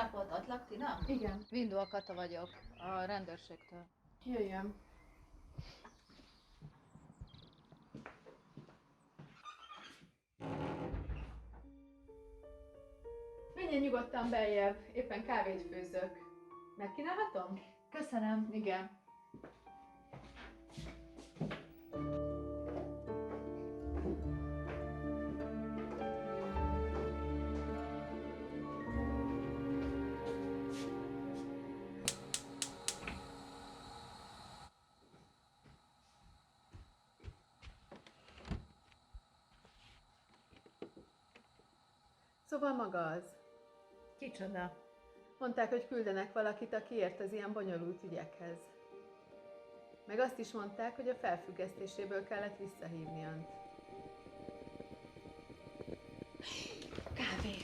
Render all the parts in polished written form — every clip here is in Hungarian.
napot, Atlak Tina? Igen. Vindó Kata vagyok, a rendőrségtől. Jöjjön. Menjen nyugodtan beljebb, éppen kávét főzök. Megkínálhatom? Köszönöm. Igen. Szóval maga az. Kicsoda? Mondták, hogy küldenek valakit, aki ért az ilyen bonyolult ügyekhez. Meg azt is mondták, hogy a felfüggesztéséből kellett visszahívni önt. Kávé.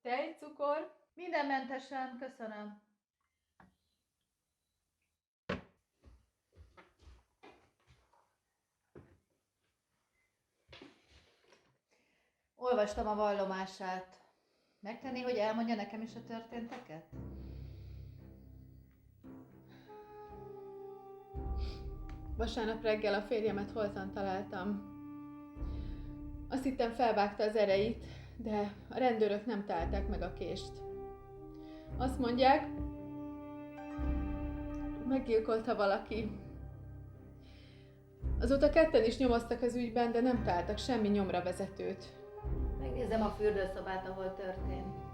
Tej, cukor? Mindenmentesen, köszönöm. Olvastam a vallomását. Megtenni, hogy elmondja nekem is a történteket? Vasárnap reggel a férjemet holtan találtam. Azt hittem, felvágta az ereit, de a rendőrök nem találták meg a kést. Azt mondják, meggyilkolta valaki. Azóta ketten is nyomoztak az ügyben, de nem találtak semmi nyomra vezetőt. Megnézem a fürdőszobát, ahol történt.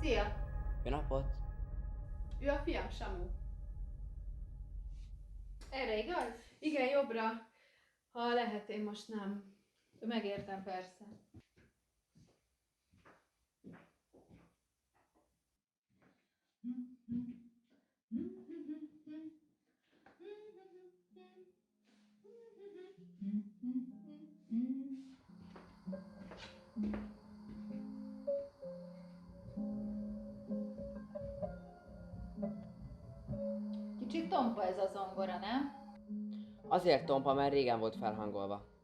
Szia! Jó napot! Ő a fiam, Samu. Erre igaz? Igen, jobbra. Ha lehet, én most nem. Megértem, persze. Kicsit tompa ez a zongora, nem? Azért tompa, mert régen volt felhangolva.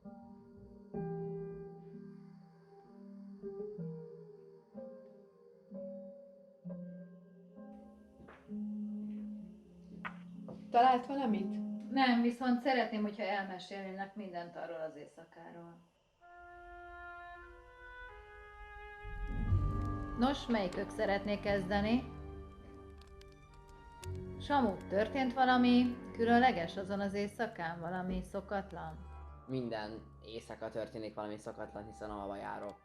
Talált valamit? Nem, viszont szeretném, hogyha elmesélnének mindent arról az éjszakáról. Nos, melyikük szeretné kezdeni? Samu, történt valami különleges azon az éjszakán? Valami szokatlan? Minden éjszaka történik valami szokatlan, hiszen alva járok.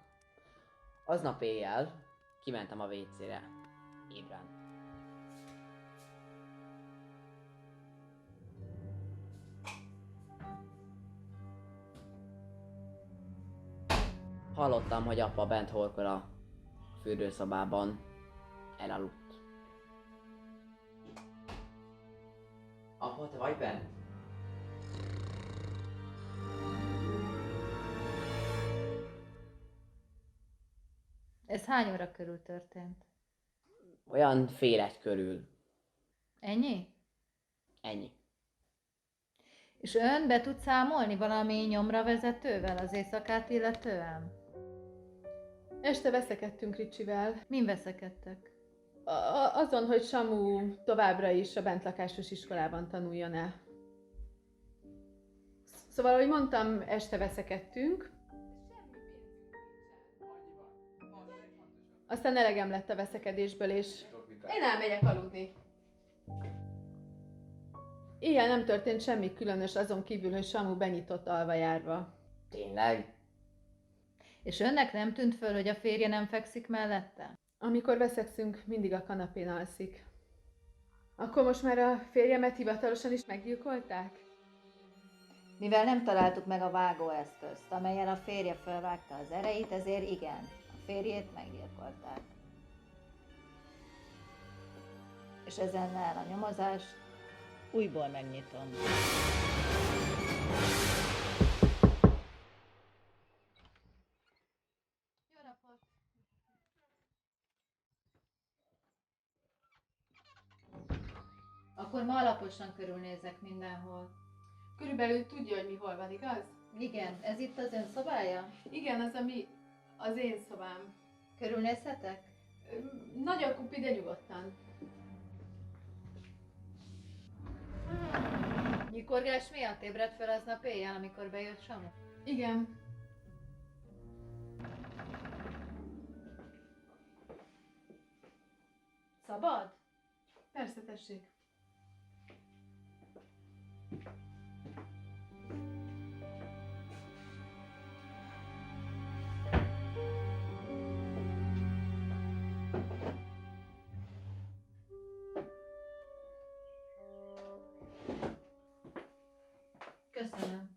Aznap éjjel kimentem a WC-re. Ébren. Hallottam, hogy apa bent horkol a fürdőszobában. Elaludt. Apa, te vagy bent? Ez hány óra körül történt? Olyan fél egy körül. Ennyi? Ennyi. És ön be tud számolni valami nyomra vezetővel az éjszakát illetően? Este veszekedtünk Ricsivel. Min veszekedtek? Azon, hogy Samu továbbra is a bentlakásos iskolában tanuljon-e. Szóval, ahogy mondtam, este veszekedtünk. Aztán elegem lett a veszekedésből, és én elmegyek aludni. Éjjel nem történt semmi különös azon kívül, hogy Samu benyitott alvajárva. Tényleg? És önnek nem tűnt föl, hogy a férje nem fekszik mellette? Amikor veszekszünk, mindig a kanapén alszik. Akkor most már a férjemet hivatalosan is meggyilkolták? Mivel nem találtuk meg a vágóeszközt, amellyel a férje felvágta az ereit, ezért igen, a férjét meggyilkolták. És ezennel a nyomozást Újból megnyitom. Akkor ma alaposan körülnézek mindenhol. Körülbelül tudja, hogy mi hol van, igaz? Igen, ez itt az ön szobája? Igen, az én szobám. Körülnézhetek? Nagy a kupi, de nyugodtan. Nyikorgás miatt ébredt fel aznap éjjel, amikor bejött Samu? Igen. Szabad? Persze, tessék. Köszönöm.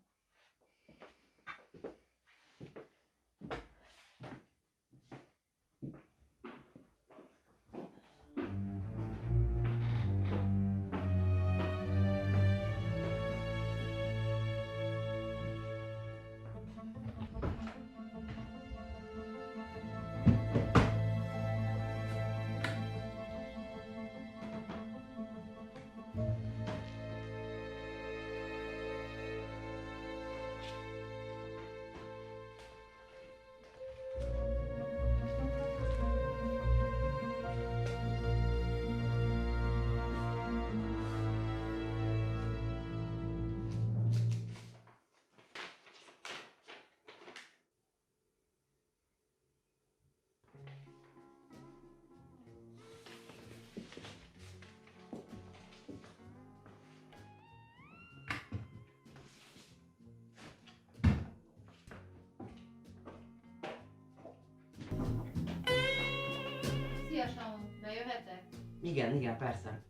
Szia, Samu, bejöhetek? Igen, persze.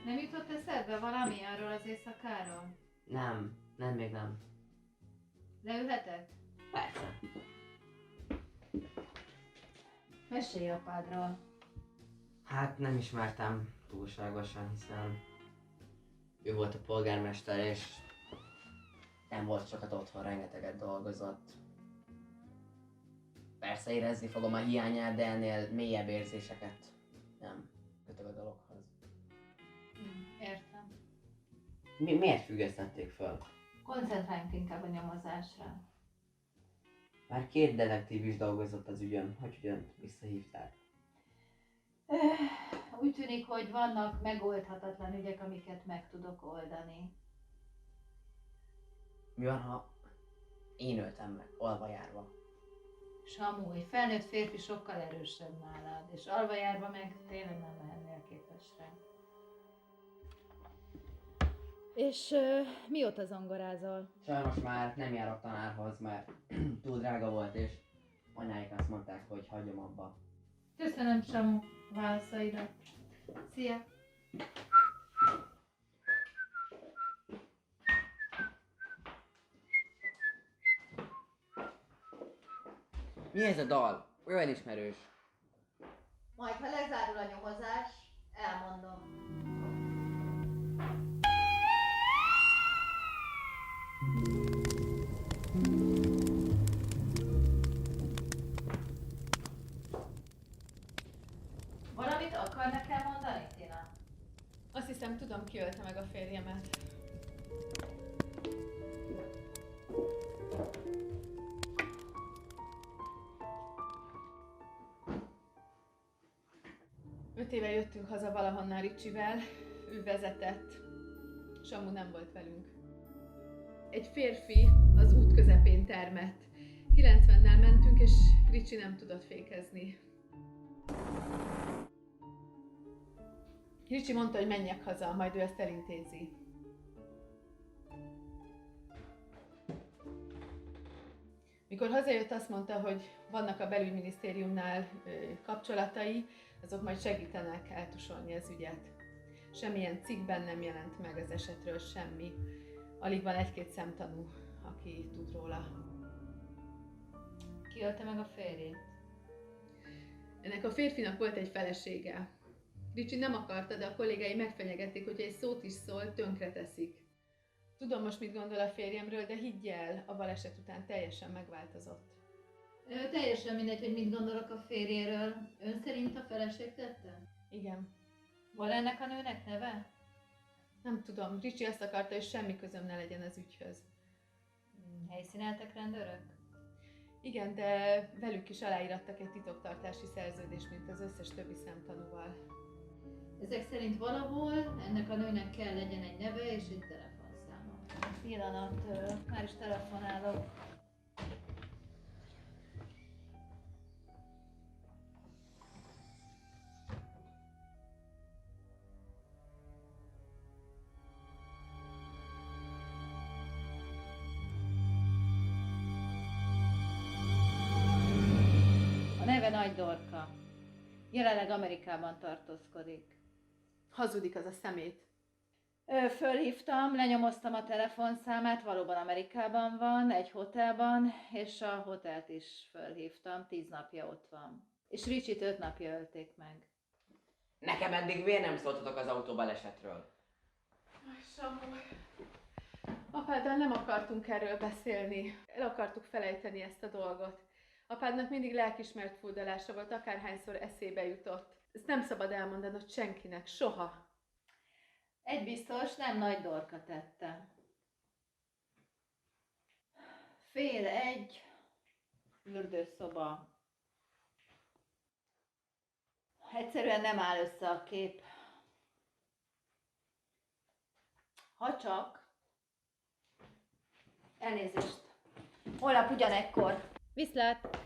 Nem jutott eszedbe valami arról az éjszakáról? Nem, még nem. Leülhetek? Persze. Mesélj apádról. Hát nem ismertem túlságosan, hiszen ő volt a polgármester, és nem volt sokat otthon, rengeteget dolgozott. Persze érezni fogom a hiányát, de ennél mélyebb érzéseket nem kötök a dologhoz. Értem. Miért függesztették föl? Koncentráljunk inkább a nyomozásra. Már 2 detektív is dolgozott az ügyön, hogy ugyan visszahívták. Úgy tűnik, hogy vannak megoldhatatlan ügyek, amiket meg tudok oldani. Mi van, ha én öltem meg, alvajárva? Samu, egy felnőtt férfi sokkal erősebb nálad, és alvajárva meg tényleg nem lehetnél képes rá. És mióta zongorázol? Sajnos már nem járok tanárhoz, mert túl drága volt, és anyáik azt mondták, hogy hagyjam abba. Köszönöm, Samu, válaszaidat. Szia! Mi ez a dal? Olyan ismerős. Majd, ha lezárul a nyomozás, elmondom. Valamit akar nekem mondani, Tina? Azt hiszem, tudom, ki ölte meg a férjemet. Öt éve jöttünk haza valahonnan Ricsivel, ő vezetett, Samu nem volt velünk. Egy férfi az út közepén termett. 90-nel mentünk, és Ricsi nem tudott fékezni. Ricsi mondta, hogy menjek haza, majd ő ezt elintézi. Mikor hazajött, azt mondta, hogy vannak a belügyminisztériumnál kapcsolatai, azok majd segítenek eltusolni az ügyet. Semmilyen cikkben nem jelent meg az esetről semmi. Alig van 1-2 szemtanú, aki tud róla. Ki ölte meg a férjét? Ennek a férfinak volt egy felesége. Ricsi nem akarta, de a kollégái megfenyegették, hogy egy szót is szól, tönkre teszik. Tudom most, mit gondol a férjemről, de higgy el, a baleset után teljesen megváltozott. Teljesen mindegy, hogy mit gondolok a férjéről. Ön szerint a feleség tette? Igen. Van ennek a nőnek neve? Nem tudom, Ricsi azt akarta, hogy semmi közöm ne legyen az ügyhöz. Helyszíneltek rendőrök? Igen, de velük is aláírattak egy titoktartási szerződést, mint az összes többi szemtanúval. Ezek szerint valahol ennek a nőnek kell legyen egy neve és egy telefonszáma. Pillanat, már is telefonálok. A neve Nagy Dorka. Jelenleg Amerikában tartózkodik. Hazudik az a szemét. Fölhívtam, lenyomoztam a telefonszámát, valóban Amerikában van, egy hotelban, és a hotelt is fölhívtam, 10 napja ott van. És Ricsit 5 napja ölték meg. Nekem eddig miért nem szóltatok az autóbalesetről? Aj, Samu. Apáddal nem akartunk erről beszélni. El akartuk felejteni ezt a dolgot. Apádnak mindig lelkismert furdalása volt, akárhányszor eszébe jutott. Ezt nem szabad elmondanod senkinek, soha. Egy biztos, nem Nagy Dorka tette. 12:30, fürdőszoba. Egyszerűen nem áll össze a kép. Ha csak... Elnézést. Holnap ugyanekkor. Viszlát!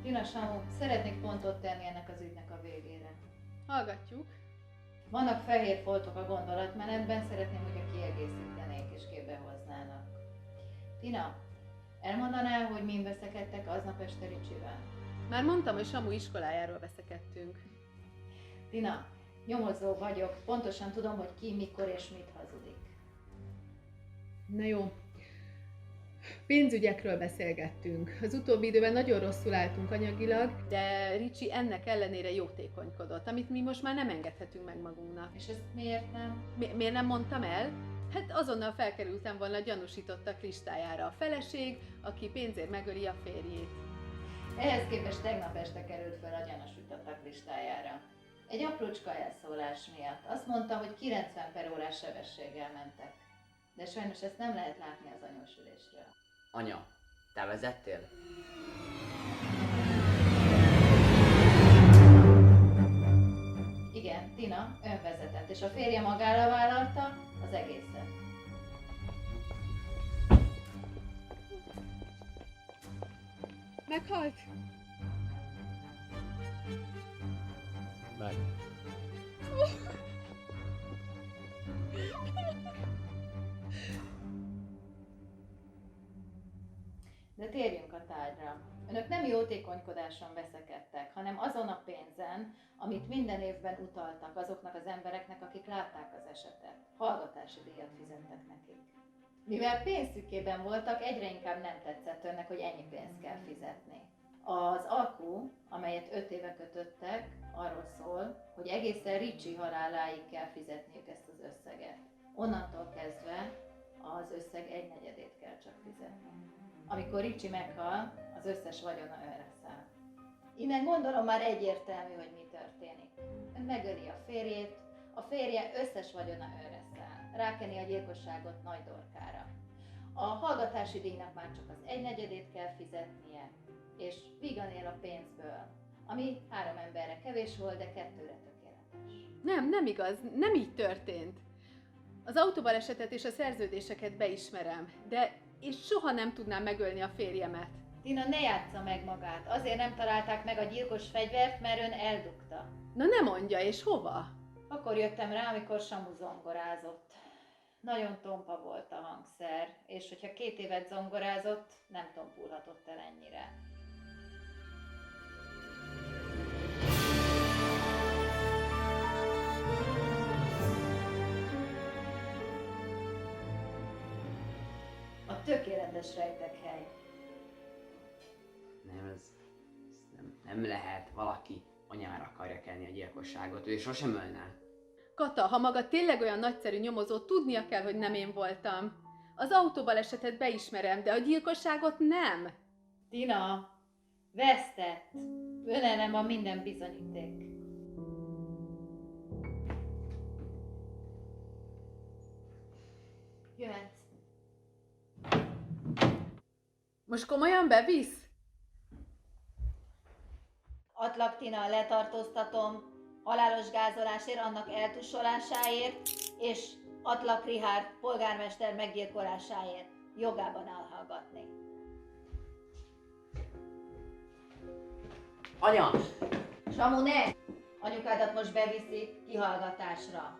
Tina, Samu, szeretnék pontot tenni ennek az ügynek a végére. Hallgatjuk. Vannak fehér foltok a gondolatmenetben, szeretném, hogyha kiegészítenék és képbe hoznának. Tina, elmondanál, hogy min veszekedtek aznap este Ricsivel? Már mondtam, hogy Samu iskolájáról veszekedtünk. Tina, nyomozó vagyok, pontosan tudom, hogy ki, mikor és mit hazudik. Na jó. Pénzügyekről beszélgettünk. Az utóbbi időben nagyon rosszul álltunk anyagilag, de Ricsi ennek ellenére jótékonykodott, amit mi most már nem engedhetünk meg magunknak. És ezt miért nem? Miért nem mondtam el? Hát azonnal felkerültem volna a gyanúsítottak listájára. A feleség, aki pénzért megöli a férjét. Ehhez képest tegnap este került fel a gyanúsítottak listájára. Egy aprócska elszólás miatt. Azt mondta, hogy 90/órás sebességgel mentek. De sajnos ezt nem lehet látni az anyósülésről. Anya, te vezettél? Igen, Tina önvezetett, és a férje magára vállalta az egészet. Meghalt? Meg. De térjünk a tárgyra. Önök nem jótékonykodáson veszekedtek, hanem azon a pénzen, amit minden évben utaltak azoknak az embereknek, akik látták az esetet. Hallgatási díjat fizettek nekik. Mivel pénzszükében voltak, egyre inkább nem tetszett önnek, hogy ennyi pénzt kell fizetni. Az alkú, amelyet 5 éve kötöttek, arról szól, hogy egészen Ricsi haláláig kell fizetniük ezt az összeget. Onnantól kezdve az összeg 1/4-ét kell csak fizetni. Amikor Ricsi meghal, az összes vagyona önre száll. Innen gondolom már egyértelmű, hogy mi történik. Ön megöli a férjét, a férje összes vagyona önre száll. Rákeni a gyilkosságot Nagy Dorkára. A hallgatási díjnak már csak az 1/4-ét kell fizetnie, és vígan él a pénzből, ami 3 emberre kevés volt, de 2-re tökéletes. Nem igaz, nem így történt. Az autóbalesetet és a szerződéseket beismerem, de én soha nem tudnám megölni a férjemet. Tina, ne játsza meg magát. Azért nem találták meg a gyilkos fegyvert, mert ön eldugta. Na ne mondja, és hova? Akkor jöttem rá, amikor Samu zongorázott. Nagyon tompa volt a hangszer, és hogyha 2 évet zongorázott, nem tompulhatott el ennyire. A tökéletes rejtekhely. Nem, ez nem lehet. Valaki anyára akarja kelni a gyilkosságot. Ő sosem ölne. Kata, ha maga tényleg olyan nagyszerű nyomozó, tudnia kell, hogy nem én voltam. Az autóbalesetet beismerem, de a gyilkosságot nem. Tina, vesztett. Ön ellen van minden bizonyíték. Jöhetsz. Most komolyan bevisz? Atlak Tina, letartóztatom halálos gázolásért, annak eltussolásáért, és Atlak Richárd polgármester meggyilkolásáért jogában elhallgatni. Anya! Samu, ne! Anyukádat most beviszik kihallgatásra.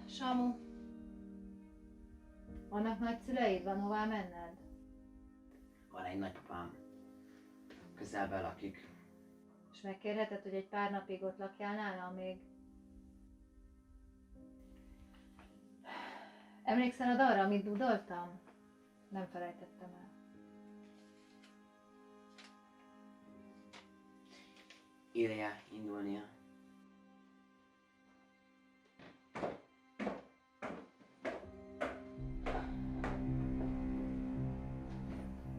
Samu, vannak nagyszüleid? Van hová menned? Van egy nagypapám. Közelben lakik. És megkérheted, hogy egy pár napig ott lakjál nálam még? Emlékszel arra, amit dudoltam? Nem felejtettem el. Ideje indulnia.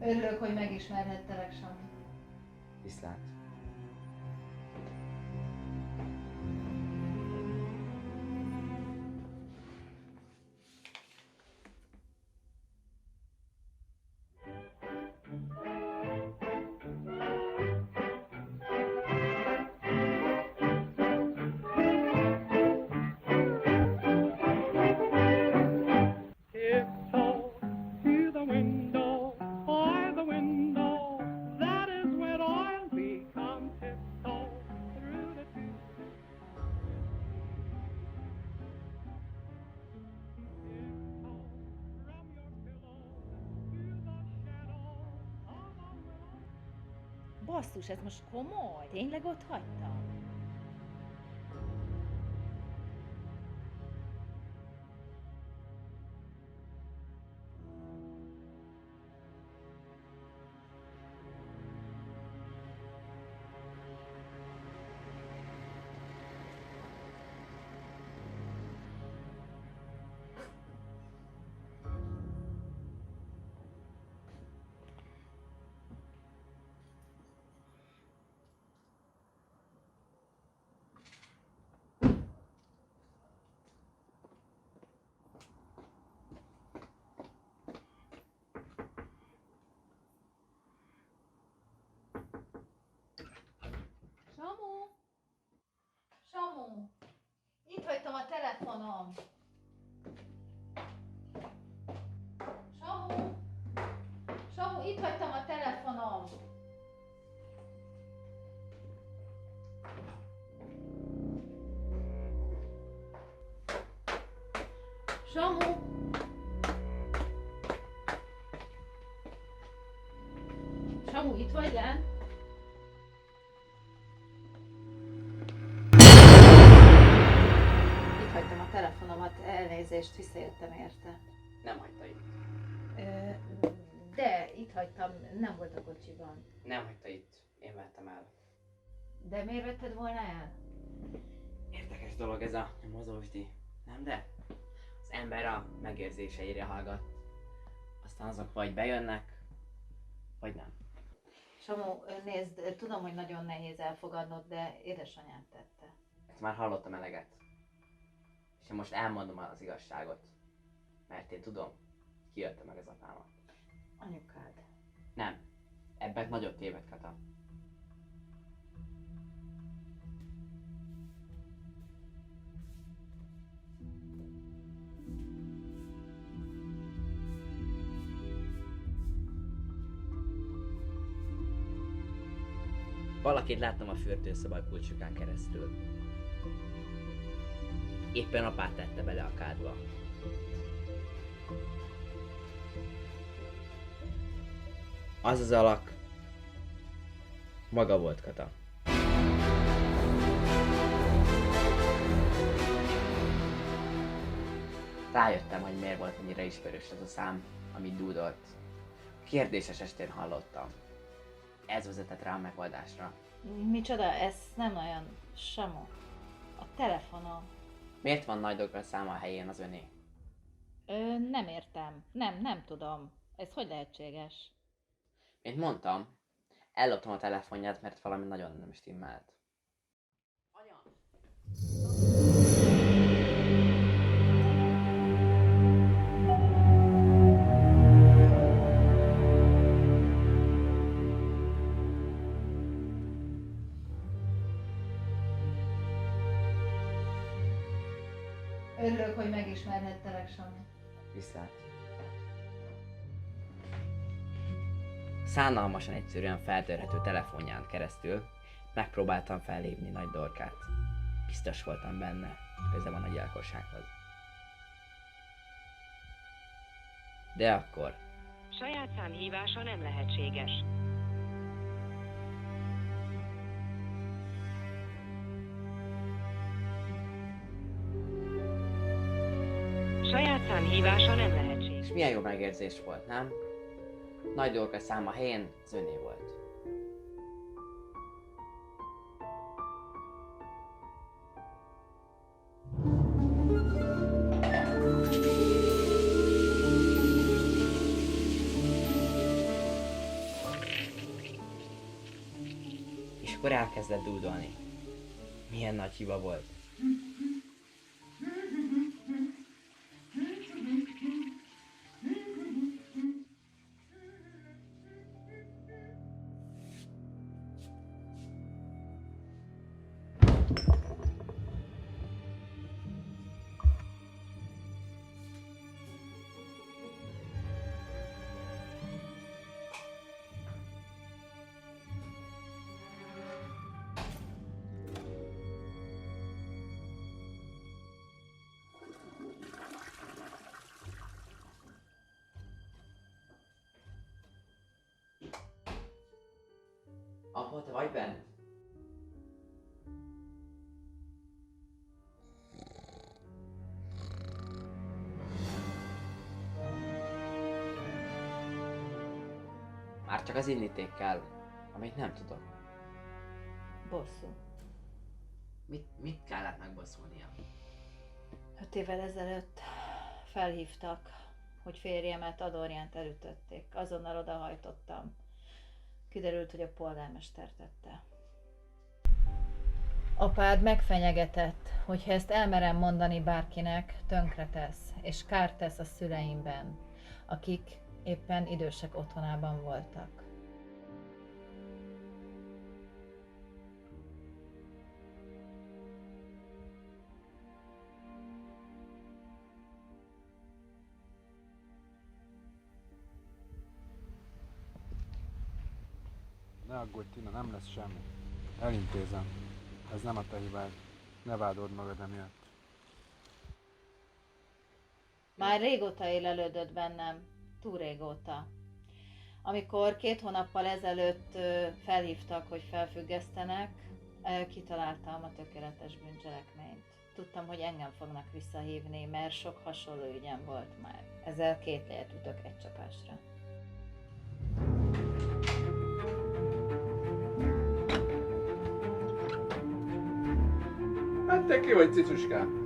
Örülök, hogy megismerhettelek, Samu. Viszlát. Tiptoe to the window, by the window, that is when I'll become tiptoe through the trees. Tiptoe from your pillow to the shadow of a willow. Basszus, ez most komoly? Tényleg ott hagytam? Samu! Samu! Itt hagytam a telefonom. Samu! Samu, itt hagytam a telefonom. Samu! Samu, itt vagy lent? Itt hagytam a telefonomat, elnézést, visszajöttem érte. Nem hagyta itt. De itt hagytam, nem volt a kocsiban. Nem hagyta itt. Én vettem el. De miért vetted volna el? Érdekes dolog ez a nyomozósdi. Nem de? Az ember a megérzéseire hallgat. Aztán azok vagy bejönnek, vagy nem. Samu, nézd, tudom, hogy nagyon nehéz elfogadnod, de édesanyád tette. Ezt már hallottam eleget. És én most elmondom az igazságot. Mert én tudom, ki ölte meg az apámat. Anyukád. Nem. Ebben nagyot téved, Kata. Valakit láttam a fürdőszoba kulcsukán keresztül. Éppen apát tette bele a kádba. Az az alak maga volt, Kata. Rájöttem, hogy miért volt ennyire ismerős az a szám, amit dúdolt. Kérdéses estén hallottam. Ez vezetett rá a megoldásra. Micsoda, ez nem olyan, Samu. A telefonom. Miért van Nagy Douglas száma a helyén az öné? Nem értem. Nem tudom. Ez hogy lehetséges? Mint mondtam, elloptam a telefonját, mert valami nagyon nem stimmelt. Anya! Örülök, hogy megismerhettelek, Samu. Viszlát. Szánalmasan egyszerűen feltörhető telefonján keresztül megpróbáltam felhívni Nagy Dorkát. Biztos voltam benne, köze van a gyilkossághoz. De akkor Saját szám hívása nem lehetséges. Saját szám hívása nem lehetséges. és milyen jó megérzés volt, nem? Nagy Dorka száma helyén az öné volt. És akkor elkezdett dúdolni. Milyen nagy hiba volt. Apa, te vagy bent? Már csak az indíték kell, amit nem tudok. Bosszú. Mit kellett megbosszulnia? 5 évvel ezelőtt felhívtak, hogy férjemet Adorjánt elütötték. Azonnal odahajtottam. Kiderült, hogy a polgármester tette. Apád megfenyegetett, hogy ha ezt elmerem mondani bárkinek, tönkretesz, és kárt tesz a szüleimben, akik éppen idősek otthonában voltak. Ne aggódj, Tina, nem lesz semmi. Elintézem. Ez nem a te hibád. Ne vádold magad emiatt. Már régóta élelődött bennem, túl régóta. Amikor 2 hónappal ezelőtt felhívtak, hogy felfüggesztenek, kitaláltam a tökéletes bűncselekményt. Tudtam, hogy engem fognak visszahívni, mert sok hasonló ügyem volt már. Ezzel 2 lejet ütök egy csapásra. Hát te ki vagy, cicuskám?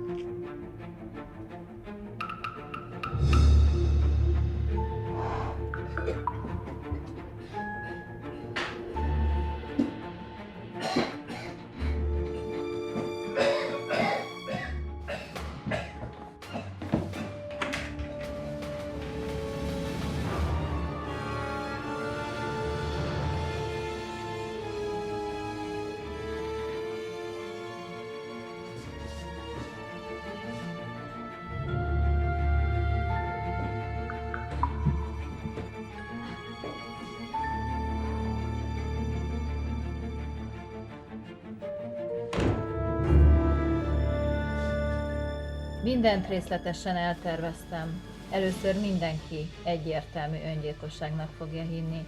Mindent részletesen elterveztem. Először mindenki egyértelmű öngyilkosságnak fogja hinni,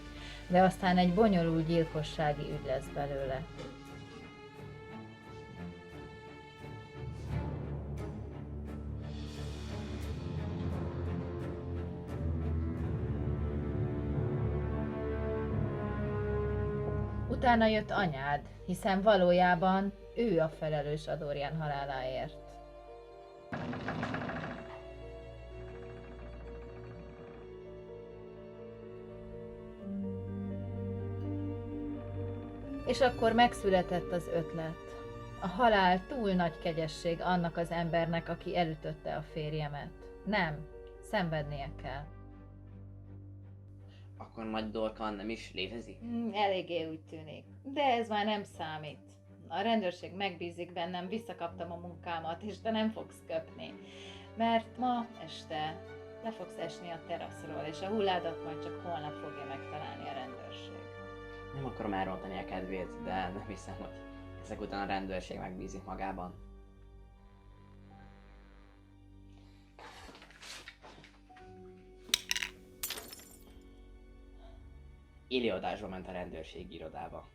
de aztán egy bonyolult gyilkossági ügy lesz belőle. Utána jött anyád, hiszen valójában ő a felelős a Dorian haláláért. És akkor megszületett az ötlet. A halál túl nagy kegyesség annak az embernek, aki elütötte a férjemet. Nem, szenvednie kell. Akkor Nagy Dorkan nem is létezik? Eléggé úgy tűnik. De ez már nem számít. A rendőrség megbízik bennem, visszakaptam a munkámat, és te nem fogsz köpni. Mert ma este le fogsz esni a teraszról, és a hulládat majd csak holnap fogja megtalálni a rendőrség. Nem akarom elrontani a kedvét, de nem hiszem, hogy ezek után a rendőrség megbízik magában. Élőadásba ment a rendőrség irodába.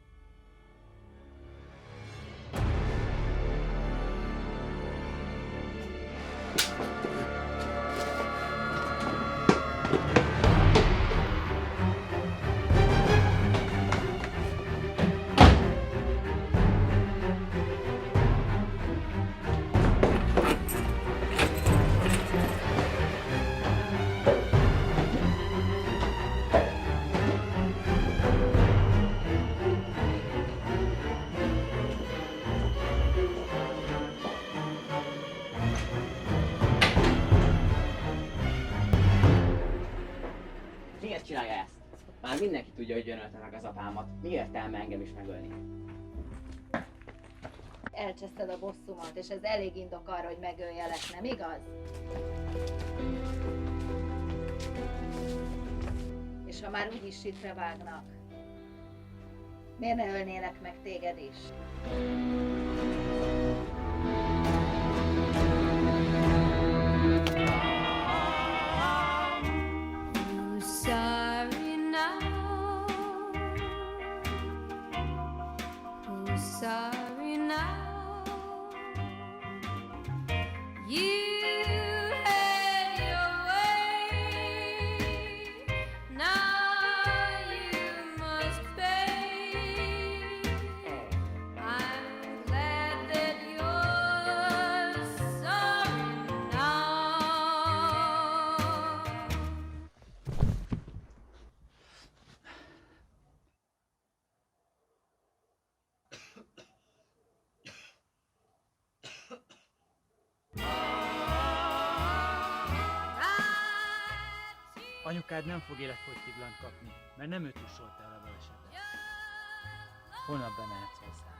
Miért csinálja ezt? Már mindenki tudja, hogy ön ölte meg az apámat. Mi értelme engem is megölni? Elcseszted a bosszumat, és ez elég indok arra, hogy megöljelek, nem igaz? És ha már úgyis sitre vágnak, miért ne ölnélek meg téged is? Who's sorry now? Who's sorry now? You had your way. Now you must pay. I'm glad that you're sorry now. Anyukád nem fog életfogytiglant kapni, mert nem ő tusolta el a balesetet. Holnap bemehetsz hozzá.